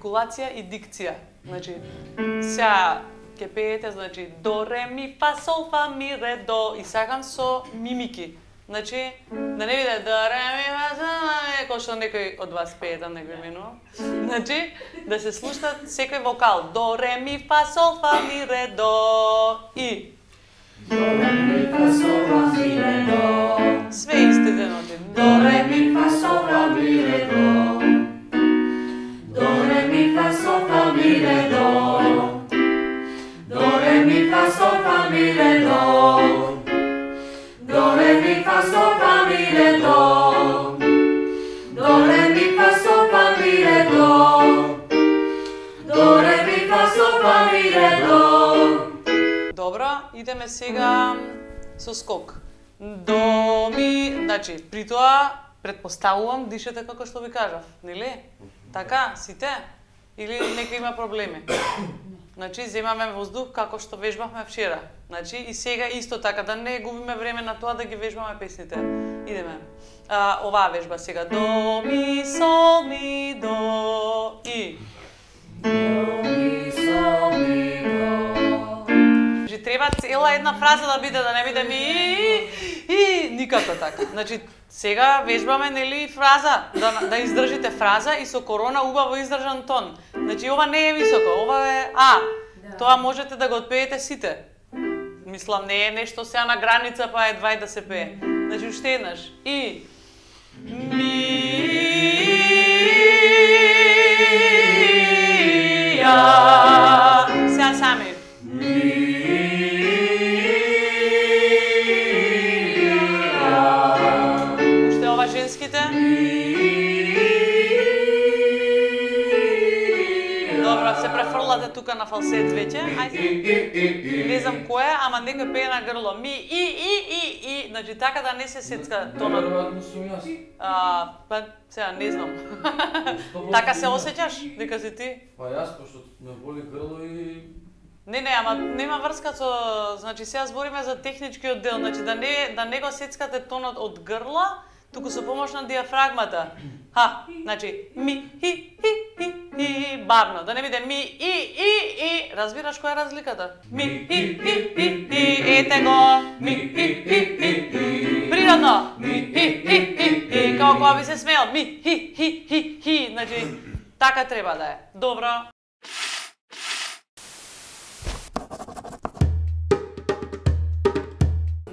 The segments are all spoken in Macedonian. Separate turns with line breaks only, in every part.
артикулација и дикција. Значи, сега ќе пеете, значи, до, ре, ми, фа, сол, фа, ми, ре, до, и сакам со мимики. Значи, да не биде до, ре, ми, фа, сол, фа, ми, кој што некој од вас пее там некој минува. Значи, да се слушат секој вокал. До, ре, ми, фа, сол, фа, ми, ре, до, и.
Do, re, mi, fa, sol, fa, mi, re, do.
Све истите ноти.
Do, re, mi, fa, sol, fa, mi, re, do. Do, re, mi, fa, sol, fa, mi, re, do. Do, re, mi, fa, sol, fa, mi, re, do. Do, re, mi, fa, sol, fa, mi, re, do. Do, re, mi, fa, sol, fa, mi, re, do. Do, re, mi, fa, sol, fa, mi, re, do.
Добро, идеме сега со скок. До, ми, значи, при тоа претпоставувам дишете како што ви кажав, нели? Така, сите? Или некој има проблеми? Значи, земаме воздух како што вежбавме вчера. Значи, и сега исто така, да не губиме време на тоа да ги вежбаме песните. Идеме. Оваа вежба сега. До, ми, сол, ми, до, и.
Do, mi, sol, mi, do.
Значи, треба цела една фраза да биде, да не биде ми и никако така. Значи, сега вежбаме, нели, фраза, да издржите фраза и со корона убаво издржан тон. Значи, ова не е високо, ова е А. Тоа можете да го отпеете сите. Мислам, не е нешто сега на граница, па едва и да се пее. Значи, уште еднаш. И. Сега сами. Уште ова женските. Добро, се префрлате тука на фалсет веќе. Ајде. Не знам кој е, ама некој пее на грло. Ми, и. Значи, така да не се сецка тонот.
Веројатно сум јас.
Па, сега, не знам. Така се осеќаш, дека си ти?
Па јас, пошто ме боли грло и...
Не, ама нема врска со, значи сега збориме за техничкиот дел, значи да не го сецкате тонот од грла, туку со помош на диафрагмата. Значи ми и бавно, да не биде ми и, разбираш која е разликата? Ми и, ете го, ми и, природно, ми и, како кога би се смеел, ми и, значи така треба да е. Добро.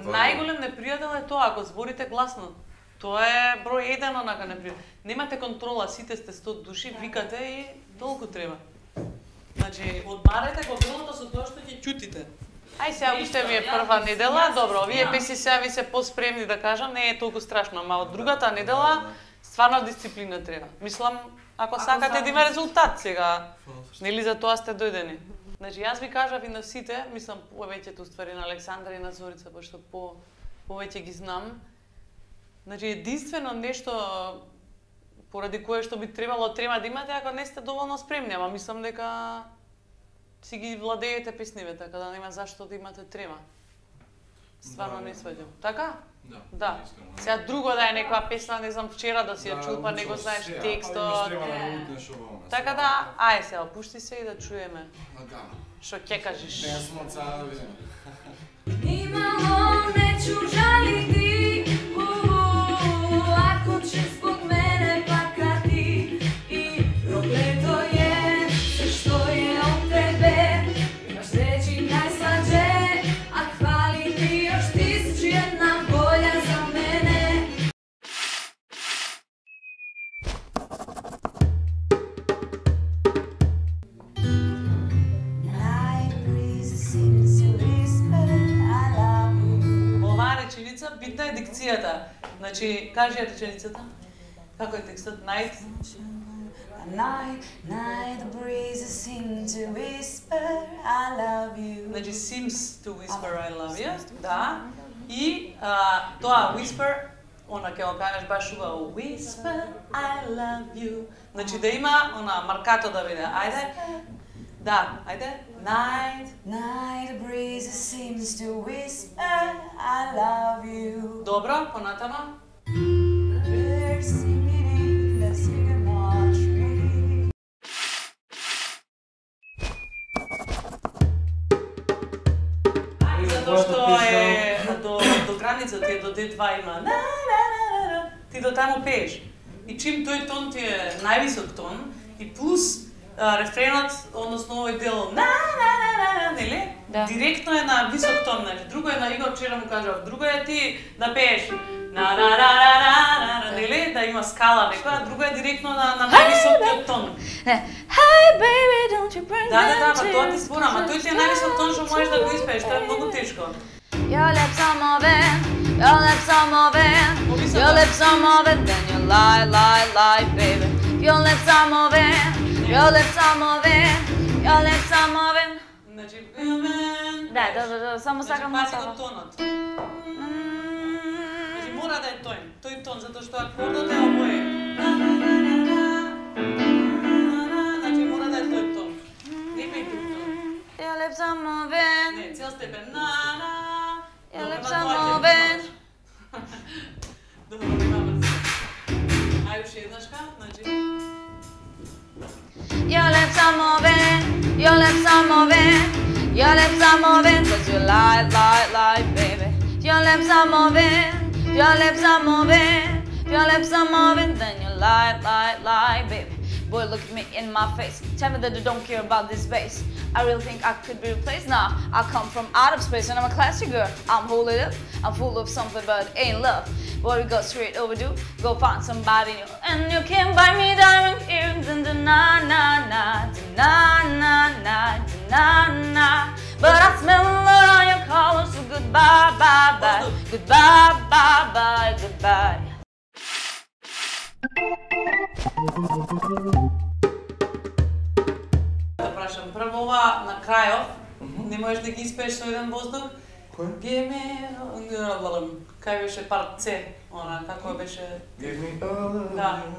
Најголем непријател е тоа ако зборите гласно. Тоа е број 1 онака непријател. Немате контрола, сите сте 100 души, викате и толку треба. Значи, одмарете го грлото со тоа што ќе ќутите. Ај сега уште ми е прва недела, добро, овие песни сега ви се поспремни да кажам, не е толку страшно, ама од другата недела стварно дисциплина треба. Мислам, ако сакате да има резултат сега, нели за тоа сте дојдени. Значи, јас ви кажав и на сите, мислам повеќето ствари на Александра и на Зорица, пошто повеќе ги знам. Значи, единствено нешто поради кое што би требало трема да имате, ако не сте доволно спремни, ама мислам дека си ги владеете песниве, така да нема зашто да имате трема. Стварно не сваѓам. Така? Да. Сега друго да е некоја песна, не знам, вчера да си ја чул, па не го знаеш текстот. Така да, ај сега, пушти се и да чуеме. Што ќе кажеш?
Nimalo neću žaliti, ako će zbog mene plakati. I prokleto je sve što je od tebe, imaš reći najslađe, a hvaliti još 1001 bolja za mene.
Реченица, битна е дикцијата. Значи, кажи ја реченицата. Како е текстот? Night.
Night, the breeze seems to whisper, I love you.
Значи, seems to whisper I love you. Да. И тоа whisper, она ќе го кажеш баш убаво. Whisper I love you. Значи, да има она маркато да биде. Ајде. Да, ајде. Night,
the breeze seems to whisper, I love you.
Добро, понатама.
Birds singing in the sycamore tree.
граница ти е до D2 има. Ти до таму пееш. И чим тој тон ти е највисок тон и плюс рефренот, односно овој дел нели?
Да.
Директно е на висок тон, значи друго е на Игор вчера му кажав, друго е ти да пееш нели? Да има скала некоја, друго е директно на највисокиот тон.
Hey baby, don't you bring
Да, па тоа ти збора, ама тој ти е највисок тон што можеш да го испееш, тоа е многу тешко.
Your lips are moving, your lips are moving, your lips are moving, then you lie, baby. Your lips are moving, your lips are moving, your lips are moving.
Значи,
Да, само сакам да
пази го тонот. Значи мора да е тој тон, затоа што акордот е обој. Значи мора да е тој тон. Не пеј тој тон.
Your lips are moving,
Не, цел степен.
your lips are moving.
Добро, нема врз. Ај уште еднашка, значи.
Your lips are moving, your lips are moving, your lips are moving, 'cause you lie, baby. Your lips are moving, your lips are moving, your lips are moving, then you lie, baby. Boy, look at me in my face. Tell me that you don't care about this bass. I really think I could be replaced now. I come from out of space and I'm a classy girl. I'm holding up, I'm full of something, but it ain't love. Boy, we go straight overdue. Go find somebody new. And you can buy me diamond earrings and na. But I smell it on your collar, so goodbye, bye. Goodbye.
Да прашам, прво ова на крајов, не можеш да ги испееш со еден воздух?
Кој?
Give me, кај беше парт С, она, како беше?
Give me all of
Да.
you.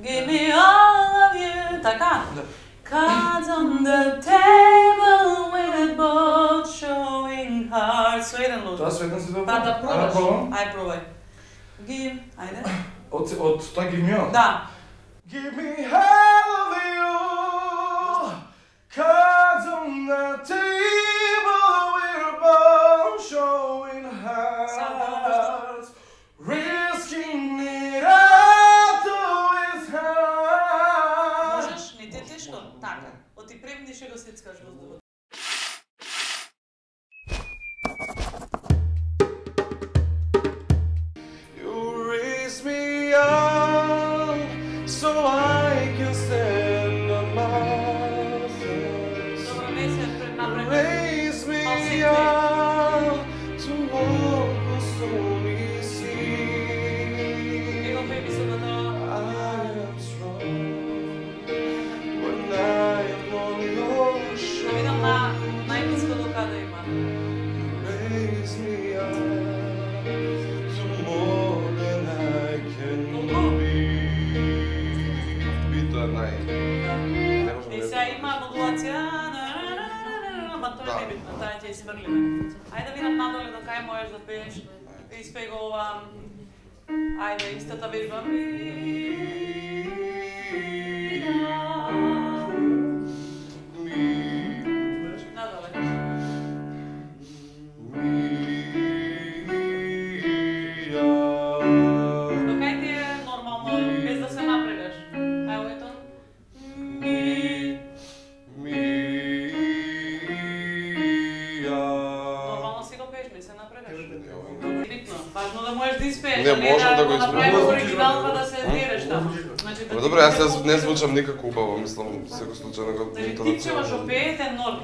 Give me all of you, така?
Да.
Cards on the table with both showing hearts. Со еден луд.
Тоа со еден си добро?
Па да пробаш.
пробам?
Ај пробај. Ајде.
Од тоа Give me all?
Да.
Give me all of you. Cards on the table, we're both showing hearts, risking it all to his heart.
Можеш, не ти е тешко? Така. Оти премниш и го сицкаш воздухот.
You raise me up so I can stand on mountains.
Добро, не се напред.
Raise me up to walk on stormy seas.
Его беби се готова.
I am strong when I am on your
Да видам на
shore.
најниско до каде има.
Raise me up to more than I can be. Бито е най. Не можам
И
да
сега има модулација, ама тоа е небитно, таа ќе изфрлиме. Ајде да видам надоле до кај можеш да пееш, испеј го ова. Ајде, истата вежба. Надоле. До кај ти е нормално, без да се напрегаш. Ај овој тон. Нормално си го пееш, не се напрегаш. Битно, важно да можеш да испееш,
Не,
а не
можам да го
направиш
испеам.
оригинал па да се дереш таму. Значи, да
Добре, јас јас не звучам никако убаво, мислам, секој случај на го
Значи, ти че можеш опеете норм.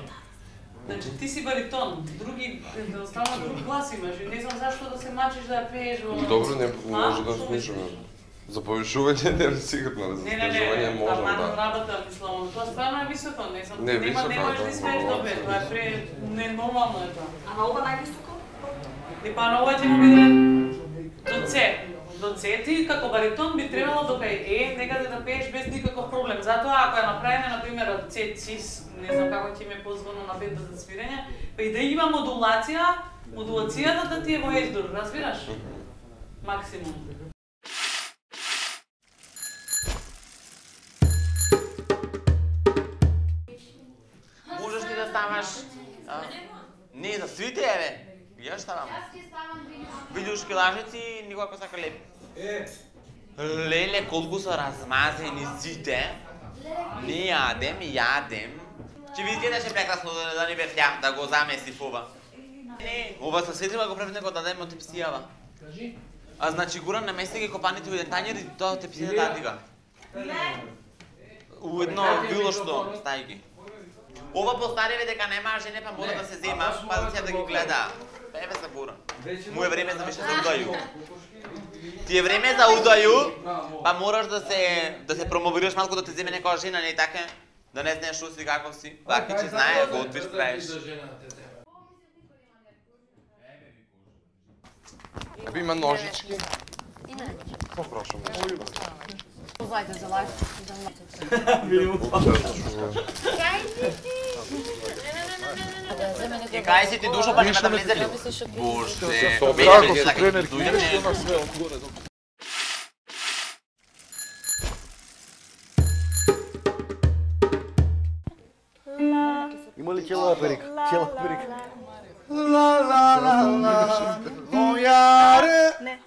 Значи, ти си баритон, други, едноставно друг глас имаш и не знам зашто да се мачиш да ја пееш во...
Добро, не
А?
може да слушаме. За повишување не е сигурно, за снижување можам,
таман
да.
работа, мислам, тоа стварно е високо, не знам,
Не,
нема,
високо,
не можеш да
да,
испееш
нормално.
добре, тоа е пре, ненормално е тоа.
А на ова највисоко?
И па на ова ќе му биде до С. До С ти како баритон би требало до кај Е некаде да пееш без никаков проблем. Затоа ако е направена на пример од С цис, не знам како ќе ме позвано на бенда за свирење, па и да има модулација, модулацијата да ти е во ездур, разбираш? Максимум.
Можеш ли да ставаш... Не, за свите, бе! Јас ставам. Вилјушки лажици, никако сака леп. Леле, колку са размазени сите. Не јадем. Че ви изгледаше прекрасно да не бев ја, да го замеси ова. Не, ова се седрива го пред него да дадем од тепсијава. А значи гурам на месте ги копаните во еден тањер и тоа тепсијата да дига. У едно било што стајки. Ова постареве дека немаа жене па мора да се зема, па да се да ги гледа. Еве се гура. Му е време за више за удају. Ти е време за удају, па мораш да се промовираш малку да те земе некоја жена, не така? Да не знаеш што си, како си. Вака че знае, го отвиш, правиш.
Аби има ножички? Попрашам.
Позајте за лайф.
И кај си ти душо па нема да влезе ли? Боже,
Како се тренер, нешто на све одгоре.
Има ли челава перика? Челава перика.
Војаре.
Не,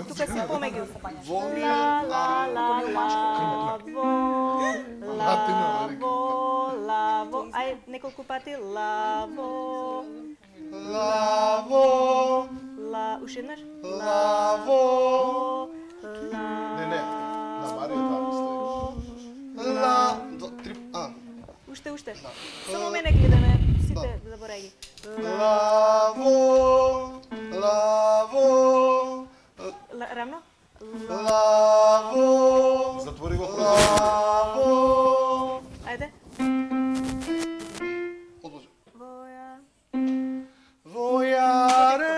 тука си помеѓу. Лаво, ај неколку пати лаво. Уште еднаш.
Лаво. Не, на Марио таму стои.
Уште. Само мене гледаме, сите забораги.
Лаво.
Равно?
Лаво.
Затвори го прозорот.
Лаво.
Ајде.
Одложи.
Војаре.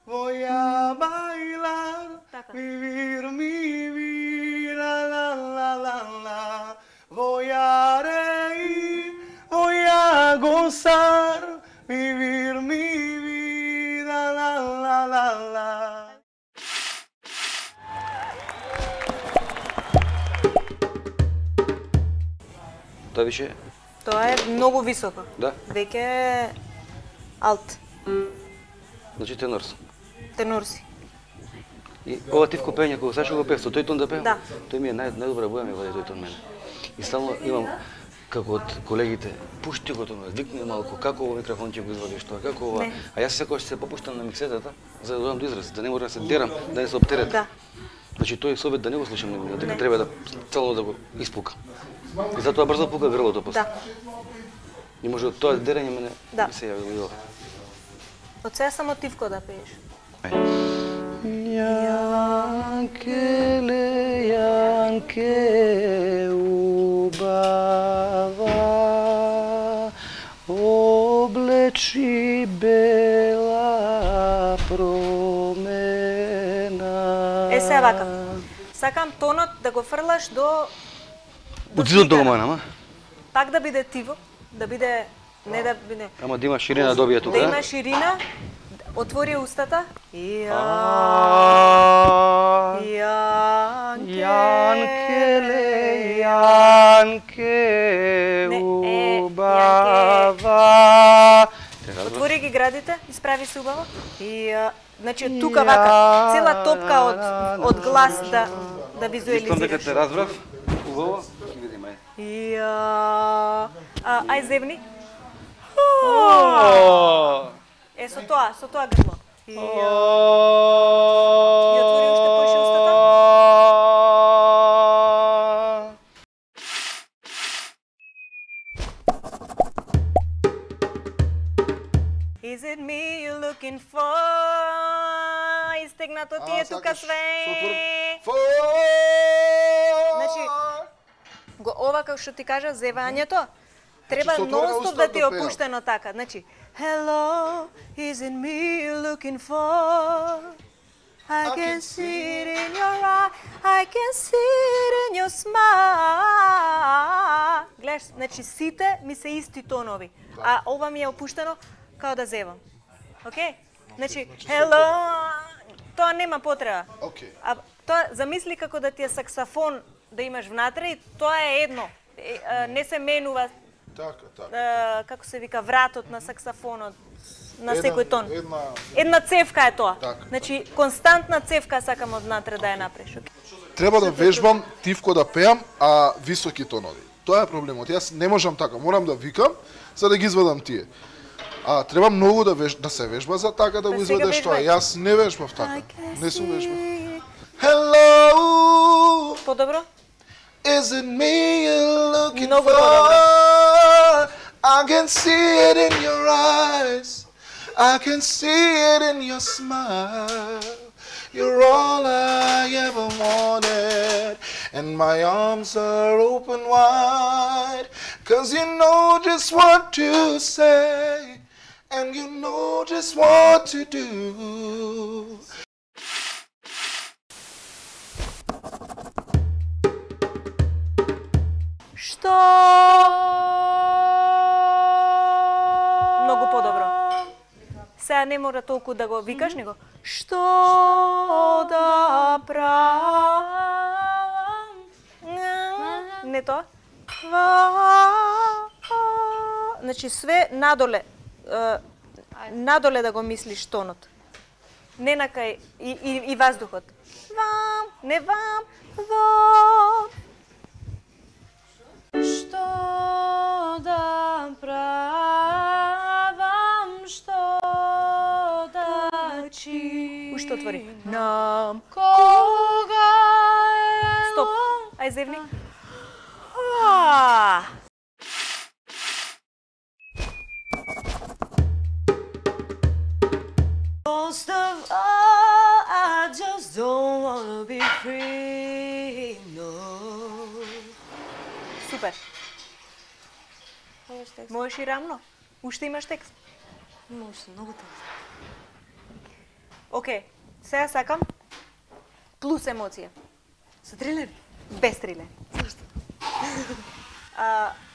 Voy a bailar,
Така.
vivir mi vida, la la la la. Voy a reír, voy a gozar, vivir mi vida, la la la la.
Тоа више?
Тоа е многу високо.
Да.
Веќе е алт.
Значи тенор сум.
Тенор си.
И ова тивко пење, кога Сашо го певство, тој тон да пева?
Да.
Тој ми е најдобра боја ми води тој тон мене. И стално имам како од колегите, пушти го тоа, викни малку, како ово микрофон ќе го извадиш тоа, како ова.
Не.
А јас секогаш се попуштам на миксетата, за да дојдам до израз, да не морам да се дерам, да не се оптерет.
Да.
Значи тој совет да не го слушам, дека
Не.
треба да цело да го испука. И затоа брзо пука грлото после.
Да.
И може од тоа дерење мене
Да.
ми се јавило и ова.
Од сега само тивко да пееш.
Јанкеле, јанке убава, облечи бела промена.
Е, сега вака. Сакам тонот да го фрлаш до
Одзидот до
сликана.
мене, ама?
Пак да биде тиво, да биде не да биде.
Ама да има ширина да добие тука.
Да има ширина. Отвори устата.
Јанкеле, јанке убава.
Отвори ги градите, исправи се убаво. Значи тука вака, цела топка од глас да
Искам дека
визуализираш.
те разбрав. Убаво. Ќе видиме.
Ај зевни. Е, со тоа грло. И отвори уште поише устата. Is it me you're looking for? Истегнато ти е тука све. Значи, ова како што ти кажа, зевањето, треба
се отвора
нон-стоп
устата
да ти е
да пеам.
опуштено така. Значи, hello, is it me you're looking for? I can see it in your eye, I can see it in your smile. Гледаш, значи сите ми се исти тонови, а ова ми е опуштено као да зевам. Океј? Значи, hello, тоа нема потреба.
Океј.
А тоа замисли како да ти е саксофон да имаш внатре и тоа е едно. Не се менува
Така.
како се вика вратот на саксофонот. на секој тон. Една цевка е тоа. Значи, константна цевка сакам однатре да ја направиш.
Треба да вежбам тивко да пеам, а високи тонови. Тоа е проблемот. Јас не можам така, морам да викам за да ги извадам тие. А треба многу да се вежба за така да го изведеш тоа. Јас не вежбав така. Не сум вежбав. Hello.
Подобро?
Is it me you're looking for? I can see it in your eyes. I can see it in your smile. You're all I ever wanted, and my arms are open wide, 'cause you know just what to say, and you know just what to do.
Што? Многу подобро. Сега не мора толку да го викаш, него што да правам? Не тоа? Значи све надоле. Надоле да го мислиш тонот. Не накај и ваздухот. Вам, не вам, вам.
Што да правам, што да чинам.
Уште отвори. Нам.
Кога е...
Стоп. Ај зевни.
Most of all, I just don't wanna be free, no.
Супер. Можеш и рамно. Уште имаш текст?
Може, многу текст.
Океј, сега сакам плюс емоција.
Со трилер?
Без трилер.
Зашто?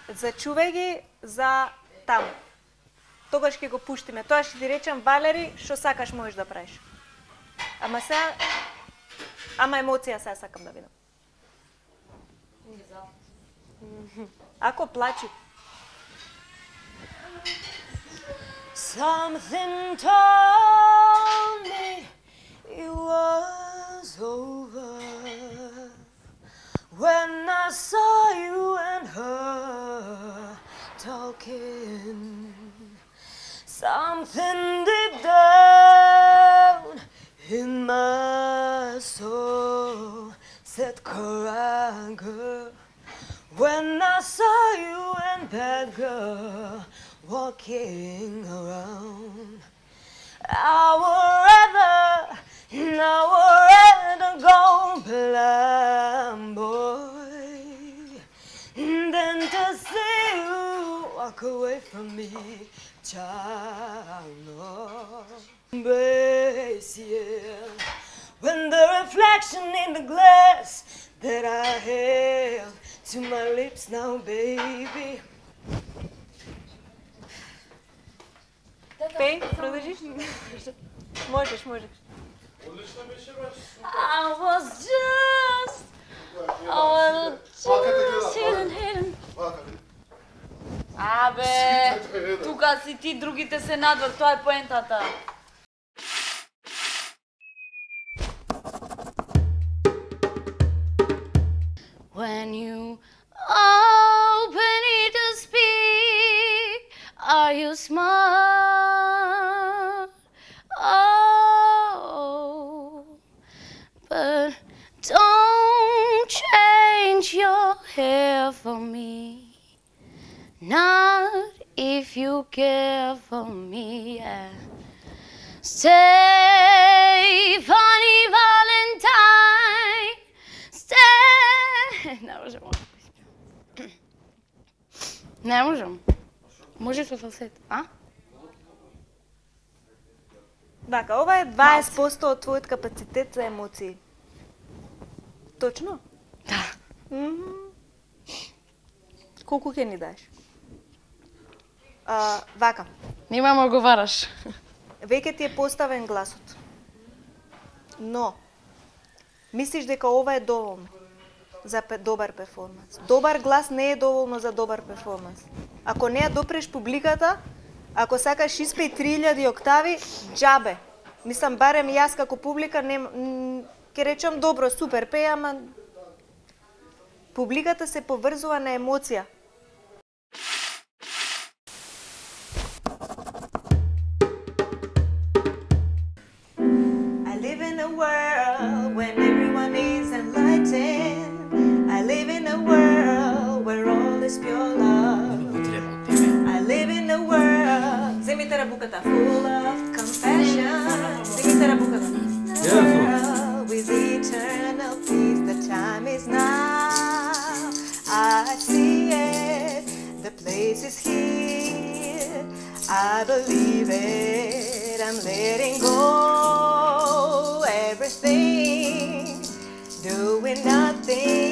Зачувај ги за таму. Тогаш ќе го пуштиме. Тоа ќе ти речам, Валери, што сакаш можеш да правиш. Ама сега... Ама емоција сега сакам да видам. Ако плачи.
Something told me it was over when I saw you and her talking. Something deep down in my soul said, cry, girl. When I saw you and that girl walking around, I would rather go blind, boy, than to see you walk away from me, child. No. Embrace, yeah. When the reflection in the glass that I held to my lips now, baby.
Пей, продължиш? Можеш, можеш.
I was just hidden. Абе, тука си ти, другите се надвор, тоа е поентата. When you open it to speak, are you smart? Oh, but don't change your hair for me. Not if you care for me. Yeah. Stay, funny Valentine. Stay. Не можем. Не можем. Може со фалсет, а?
Дака, ова е 20% од твојот капацитет за емоции. Точно?
Да.
Колку ќе ни даеш? Вака.
Нема ме оговараш.
Веќе ти е поставен гласот. Но, мислиш дека ова е доволно за добар перформанс. Добар глас не е доволно за добар перформанс. Ако не ја допреш публиката, Ако сакаш испеј 3000 октави, џабе. Мислам, барем јас како публика ќе речам добро, супер, пеј, ама публиката се поврзува на емоција. I live in a world when everyone is enlightened. I live in a world where all is pure love. I live in a world, земите рабуката, full of compassion. Земите рабуката. World with eternal peace, the time is now. I see it, the place is here. I believe it, I'm letting go everything, doing nothing.